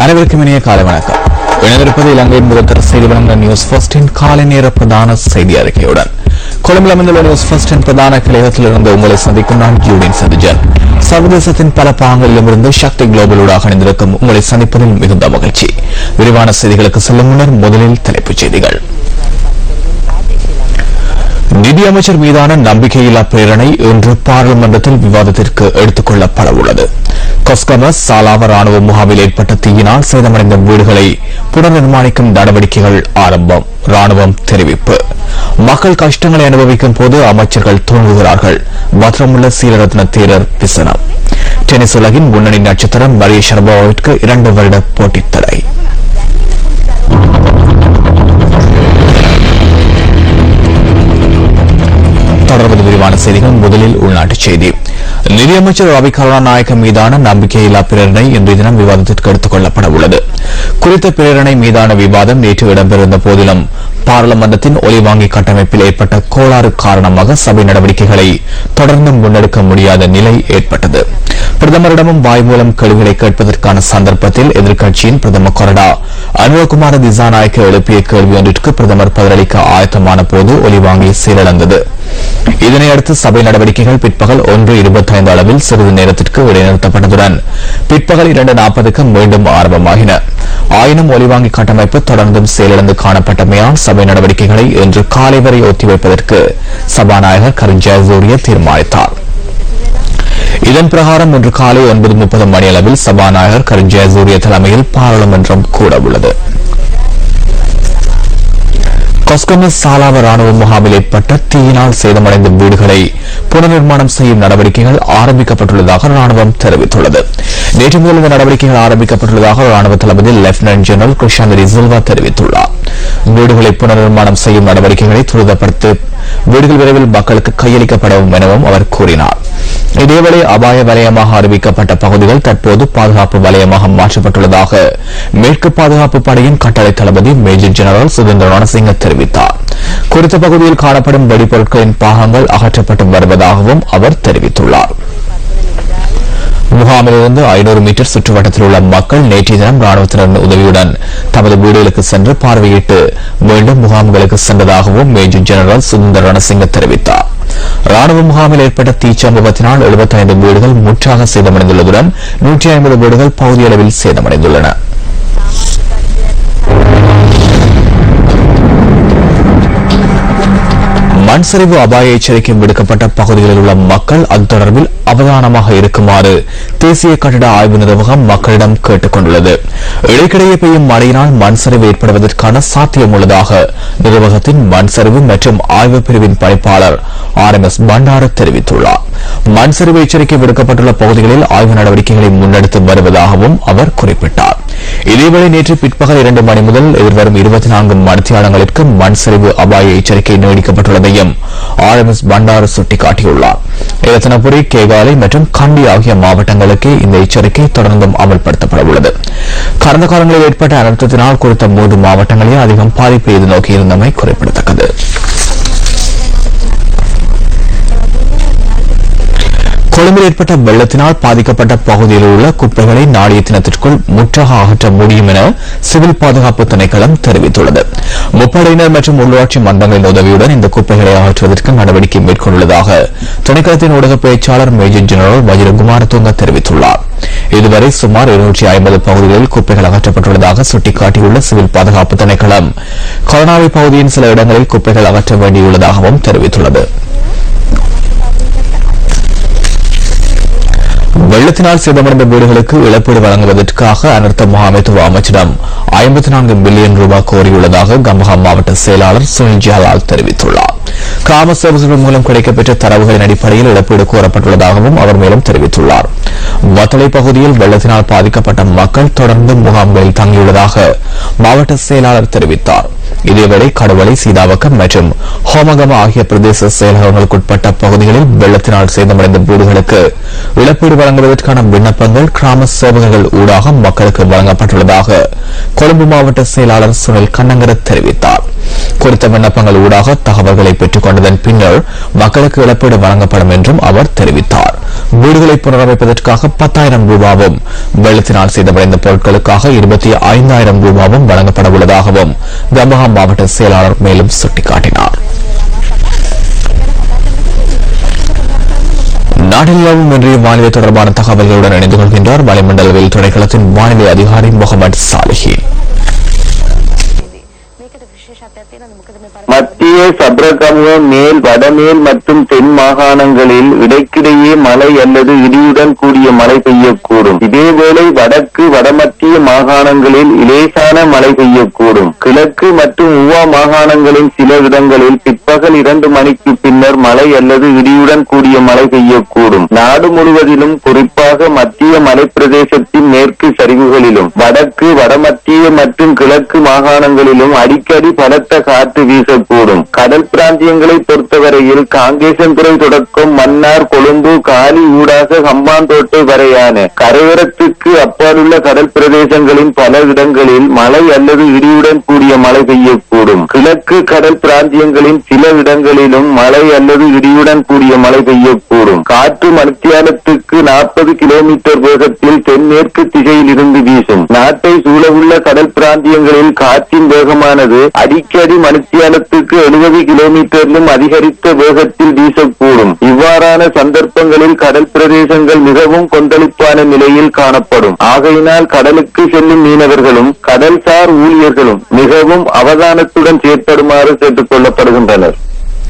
அனைவருக்கும் இனிய காலை வணக்கம். இணைந்திருப்பது இலங்கையின் முதற்தர செய்தி வழங்க நியூஸ் ஃபர்ஸ்டின் காலை நேர பிரதான செய்தி அறிக்கையுடன் கொழும்பில் அமைந்துள்ள நியூஸ் ஃபர்ஸ்டின் பிரதான கழகத்திலிருந்து உங்களை சந்திக்கும் நான் ஜூடின் சதிஜன். சர்வதேசத்தின் பல பாகங்களிலும் இருந்து சக்தி குளோபலூடாக இணைந்திருக்கும் உங்களை சந்திப்பதில் மிகுந்த மகிழ்ச்சி. விரிவான செய்திகளுக்கு செல்லும் முன்னர் முதலில் தலைப்புச் செய்திகள். நிதியமைச்சர் மீதான நம்பிக்கையில்லா பிரேரணை இன்று பாராளுமன்றத்தில் விவாதத்திற்கு எடுத்துக் கொள்ளப்பட உள்ளது. கொஸ்கம சாலாவ ராணுவ முகாமில் ஏற்பட்ட தீயினால் சேதமடைந்த வீடுகளை புனர்நிர்மாணிக்கும் நடவடிக்கைகள் ஆரம்பம். ராணுவம் தெரிவிப்பு. மக்கள் கஷ்டங்களை அனுபவிக்கும் போது அமைச்சர்கள் தூங்குகிறார்கள். பத்திரமுள்ள சீரரத்ன தேரர் விசனம். டென்னிஸ் உலகின் முன்னணி நட்சத்திரம் மரிய ஷரபோவிற்கு 2 வருட போட்டித் தடை. தொடர்பது விரிவான செய்திகள். முதலில் உள்நாட்டுச் செய்தி. நிதியமைச்சர் ரவி கருணாநாயக்க மீதான நம்பிக்கையில்லா பிரேரணை இன்றைய தினம் விவாதத்திற்கு எடுத்துக் கொள்ளப்பட உள்ளது. குறித்த பிரேரணை மீதான விவாதம் நேற்று இடம்பெற்றிருந்த போதிலும் பாராளுமன்றத்தின் ஒலிவாங்கி கட்டமைப்பில் ஏற்பட்ட கோளாறு காரணமாக சபை நடவடிக்கைகளை தொடர்ந்து முன்னெடுக்க முடியாத நிலை ஏற்பட்டது. பிரதமரிடமும் வாய் மூலம் கேள்விகளை கேட்பதற்கான சந்தர்ப்பத்தில் எதிர்க்கட்சியின் பிரதம கொறடா அனுரகுமார திசாநாயக்க எழுப்பிய கேள்வி ஒன்றிற்கு பிரதமர் பதிலளிக்க ஆயத்தமான போது ஒலிவாங்கி சீரழிந்தது. இதனையடுத்து சபை நடவடிக்கைகள் பிற்பகல் 1:25 அளவில் சிறிது நேரத்திற்கு இடைநிறுத்தப்பட்டதுடன் பிற்பகல் 2:40க்கு மீண்டும் ஆரம்பமாகின. ஆயினும் ஒலிவாங்கி கட்டமைப்பு தொடர்ந்தும் செயலிழந்து காணப்பட்டமையால் சபை நடவடிக்கைகளை இன்று காலை வரை ஒத்திவைப்பதற்கு சபாநாயகர் கரின் ஜெயசூரிய தீர்மானித்தார். இதன் பிரகாரம் இன்று காலை 9:30 மணியளவில் சபாநாயகர் கரின் ஜெயசூரிய தலைமையில் பாராளுமன்றம் கூட உள்ளது. கொஸ்கம சாலாவ ராணுவ முகாமில் ஏற்பட்ட தீயினால் சேதமடைந்த வீடுகளை புனர்நிர்மாணம் செய்யும் நடவடிக்கைகள் ஆரம்பிக்கப்பட்டுள்ளதாக ராணுவம் தெரிவித்துள்ளது. நேற்று முதல் இந்த நடவடிக்கைகள் ஆரம்பிக்கப்பட்டுள்ளதாக ராணுவ தளபதி லெப்டினன்ட் ஜெனரல் கிருஷாந்திரி சில்வா தெரிவித்துள்ளார். வீடுகளை புனர்நிர்மாணம் செய்யும் நடவடிக்கைகளை துரிதப்படுத்தி வீடுகள் விரைவில் மக்களுக்கு கையளிக்கப்படும் எனவும் அவர் கூறினார். இதேவேளை அபாய வலயமாக அறிவிக்கப்பட்ட பகுதிகள் தற்போது பாதுகாப்பு வலயமாக மாற்றப்பட்டுள்ளதாக மேற்கு பாதுகாப்பு படையின் கட்டளை தளபதி மேஜர் ஜெனரல் சுதந்திர ரணசிங்க தெரிவித்தார். குறித்த பகுதியில் காணப்படும் வெடிபொருட்களின் பாகங்கள் அகற்றப்பட்டு வருவதாகவும் அவர் தெரிவித்துள்ளார். முகாமிலிருந்து 500 மீட்டர் சுற்றுவட்டத்தில் உள்ள மக்கள் நேற்றைய தினம் ராணுவத்தினரின் உதவியுடன் தமது வீடுகளுக்கு சென்று பார்வையிட்டு மீண்டும் முகாம்களுக்கு சென்றதாகவும் மேஜர் ஜெனரல் சுதந்திர ரணசிங்க தெரிவித்தார். ராணுவ முகாமில் ஏற்பட்ட தீச்சம்பவத்தினால் 75 வீடுகள் முற்றாக சேதமடைந்துள்ளதுடன் 150 வீடுகள் பகுதியளவில் சேதமடைந்துள்ளன. மண் சரிவு அபாய எச்சரிக்கை விடுக்கப்பட்ட பகுதிகளில் உள்ள மக்கள் அது தொடர்பில் அவதானமாக இருக்குமாறு தேசிய கட்டிட ஆய்வு நிர்வாகம் மக்களிடம் கேட்டுக் கொண்டுள்ளது. இடைக்கிடையே பெய்யும் மழையினால் மண் சரிவு ஏற்படுவதற்கான சாத்தியம் உள்ளதாக நிர்வாகத்தின் மண் சரிவு மற்றும் ஆய்வு பிரிவின் பணிப்பாளர் RMS பண்டார தெரிவித்துள்ளார். மண் சரிவு எச்சரிக்கை விடுக்கப்பட்டுள்ள பகுதிகளில் ஆய்வு நடவடிக்கைகளை முன்னெடுத்து வருவதாகவும் அவர் குறிப்பிட்டார். இதேவேளை நேற்று பிற்பகல் 2 மணி முதல் எதிர்வரும் 24 மணித்தியாலங்களுக்கு மண் சரிவு அபாய எச்சரிக்கை நீடிக்கப்பட்டுள்ளதையும் RMS பண்டார சுட்டிக்காட்டியுள்ளார். ரத்தினபுரி, கேகாலை மற்றும் கண்டி ஆகிய மாவட்டங்களுக்கு இந்த எச்சரிக்கை தொடர்ந்தும் அமல்படுத்தப்பட உள்ளது. கடந்த காலங்களில் ஏற்பட்ட அனர்த்தத்தினால் குறித்த 3 மாவட்டங்களில் அதிகம் பாதிப்பு எதிர்நோக்கியிருந்தமை குறிப்பிடத்தக்கது. கொழும்பில் ஏற்பட்ட வெள்ளத்தினால் பாதிக்கப்பட்ட பகுதியில் உள்ள குப்பைகளை நாளைய தினத்திற்குள் முற்றாக அகற்ற முடியும் என சிவில் பாதுகாப்பு திணைக்களம் தெரிவித்துள்ளது. முப்படையினர் மற்றும் உள்ளாட்சி மன்றங்களின் உதவியுடன் இந்த குப்பைகளை அகற்றுவதற்கு நடவடிக்கை மேற்கொண்டுள்ளதாக திணைக்களத்தின் ஊடக பேச்சாளர் மேஜர் ஜெனரல் வஜிரகுமாரதுங்க தெரிவித்துள்ளார். இதுவரை சுமார் 250 பகுதிகளில் குப்பைகள் அகற்றப்பட்டுள்ளதாக சுட்டிக்காட்டியுள்ள சிவில் பாதுகாப்பு திணைக்களம் கொரோனாவை பகுதியின் சில இடங்களில் குப்பைகள் அகற்ற வேண்டியுள்ளதாகவும் தெரிவித்துள்ளது. வெள்ளத்தினால் சேதமடைந்த வீடுகளுக்கு இழப்பீடு வழங்குவதற்காக அனர்த்த முகாமைத்துவ அமைச்சிடம் 54 பில்லியன் ரூபாய் கோரியுள்ளதாக கம்பஹா மாவட்ட செயலாளர் சுனில் ஜாலால் தெரிவித்துள்ளார். கிராம சேவகர்கள் மூலம் கிடைக்கப்பெற்ற தரவுகளின் அடிப்படையில் இழப்பீடு கோரப்பட்டுள்ளதாகவும் அவர் மேலும் தெரிவித்துள்ளார். வத்தளை பகுதியில் வெள்ளத்தினால் பாதிக்கப்பட்ட மக்கள் தொடர்ந்து முகாம்களில் தங்கியுள்ளதாக மாவட்ட செயலாளர் தெரிவித்தார். இதேவேளை கடுவலை, சீதாவக்கம் மற்றும் ஹோமகம ஆகிய பிரதேச செயலகங்களுக்குட்பட்ட பகுதிகளில் வெள்ளத்தினால் சேதமடைந்த வீடுகளுக்கு இழப்பீடு வழங்குவதற்கான விண்ணப்பங்கள் கிராம சேவகர்கள் ஊடாக மக்களுக்கு வழங்கப்பட்டுள்ளதாக கொழும்பு மாவட்ட செயலாளர் சுனில் கண்ணங்கர தெரிவித்தார். குறித்த விண்ணப்பங்கள் ஊடாக தகவல்களை பெற்றுக் கொண்டதன் பின்னர் மக்களுக்கு இழப்பீடு வழங்கப்படும் என்றும் அவர் தெரிவித்தார். வீடுகளை புனரமைப்பதற்காக 10,000 ரூபாவும், வெள்ளத்தினால் சேதமடைந்த பொருட்களுக்காக 25,000 ரூபாவும் வழங்கப்பட உள்ளதாகவும் கம்பஹா மாவட்ட செயலாளர் மேலும் சுட்டிக்காட்டினார். நாட்டில் நிலவும் இன்றைய வானிலை தொடர்பான தகவல்களுடன் இணைந்து கொள்கின்றார் வளிமண்டலவியல் திணைக்களத்தின் வானிலை அதிகாரி முகமது சாலிஹி. மத்திய சப்ரகமுவ மேல், வடமேல் மற்றும் தென் மாகாணங்களில் இடைக்கிடையே மழை அல்லது இடியுடன் கூடிய மழை பெய்யக்கூடும். இதேவேளை வடக்கு, வடமத்திய மாகாணங்களில் லேசான மழை பெய்யக்கூடும். கிழக்கு மற்றும் ஊவா மாகாணங்களின் சில இடங்களில் பிற்பகல் 2 மணிக்கு பின்னர் மழை அல்லது இடியுடன் கூடிய மழை பெய்யக்கூடும். நாடு முழுவதிலும், குறிப்பாக மத்திய மலைப்பிரதேசத்தின் மேற்கு சரிவுகளிலும் வடக்கு, வடமத்திய மற்றும் கிழக்கு மாகாணங்களிலும் அடிக்கடி பலத்த காற்று வீசக்கூடும். கடல் பிராந்தியங்களை பொறுத்தவரையில் காங்கேசன்துறை தொடக்கம் மன்னார், கொழும்பு, காலி ஊடாக ஹம்பாந்தோட்டை வரையான கரையோரத்துக்கு அப்பாலுள்ள கடல் பிரதேசங்களின் பல இடங்களில் மழை அல்லது இடியுடன் கூடிய மழை பெய்யக்கூடும். கிழக்கு கடல் பிராந்தியங்களின் சில இடங்களிலும் மழை அல்லது இடியுடன் கூடிய மழை பெய்யக்கூடும். காற்று மணித்தியாலத்துக்கு 40 கிலோமீட்டர் வேகத்தில் தென்மேற்கு திசையில் இருந்து வீசும். நாட்டை சூழவுள்ள கடல் பிராந்தியங்களில் காற்றின் வேகமானது அடிக்கடி மணித்தியாலத்துக்கு 70 கிலோமீட்டரிலும் அதிகரித்த வேகத்தில் வீசக்கூடும். இவ்வாறான சந்தர்ப்பங்களில் கடல் பிரதேசங்கள் மிகவும் கொந்தளிப்பான நிலையில் காணப்படும். ஆகையினால் கடலுக்கு செல்லும் மீனவர்களும் கடல்சார் ஊழியர்களும் மிகவும் அவதானத்துடன் செயற்படுமாறு கேட்டுக் கொள்ளப்படுகின்றனர்.